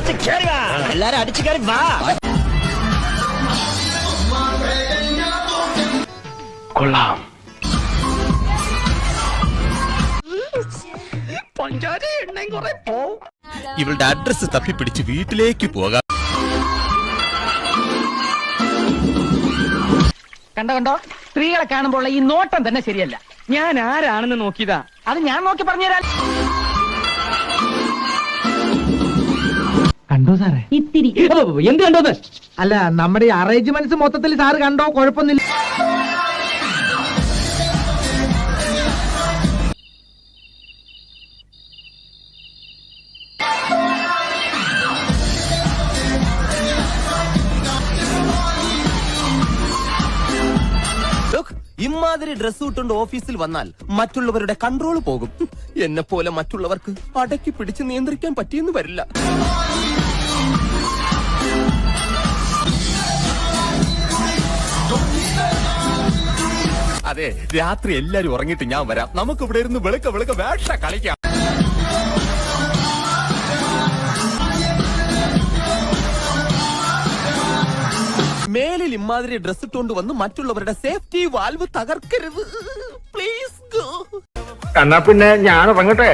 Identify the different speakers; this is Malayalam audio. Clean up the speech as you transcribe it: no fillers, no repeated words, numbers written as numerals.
Speaker 1: എല്ലാരും അടിച്ചു കയറി വാ.
Speaker 2: കൊള്ളാം.
Speaker 3: ഇവളുടെ അഡ്രസ് തപ്പിപ്പിടിച്ച് വീട്ടിലേക്ക് പോകാം.
Speaker 4: കണ്ടോ സ്ത്രീകളെ കാണുമ്പോൾ ഈ നോട്ടം തന്നെ ശരിയല്ല.
Speaker 2: ഞാൻ ആരാണെന്ന് നോക്കിയതാ.
Speaker 4: അത് ഞാൻ നോക്കി പറഞ്ഞുതരാം. കണ്ടോ സാറേ?
Speaker 2: ഇത്തിരി എന്ത് കണ്ടോന്ന്?
Speaker 4: അല്ല, നമ്മുടെ അറേഞ്ച്മെന്റ്സ് മൊത്തത്തിൽ സാറ് കണ്ടോ? കുഴപ്പമൊന്നുമില്ല.
Speaker 3: ഇമാതിരി ഡ്രസ് ഇട്ടുകൊണ്ട് ഓഫീസിൽ വന്നാൽ മറ്റുള്ളവരുടെ കൺട്രോൾ പോകും. എന്നെ പോലെ മറ്റുള്ളവർക്ക് അടക്കി പിടിച്ച് നിയന്ത്രിക്കാൻ പറ്റിയെന്ന് വരില്ല. അതെ, രാത്രി എല്ലാരും ഉറങ്ങിയിട്ട് ഞാൻ വരാം. നമുക്ക് ഇവിടെ ഇരുന്ന് വെളുക്ക വേഷ കളിക്കാം. മേലിൽ ഇമാതിരി ഡ്രസ് ഇട്ടുകൊണ്ട് വന്ന് മറ്റുള്ളവരുടെ സേഫ്റ്റി വാൽവ് തകർക്കരുത്. Please go.
Speaker 2: കണ്ണാ പിന്നെ ഞാൻ ഇറങ്ങട്ടെ.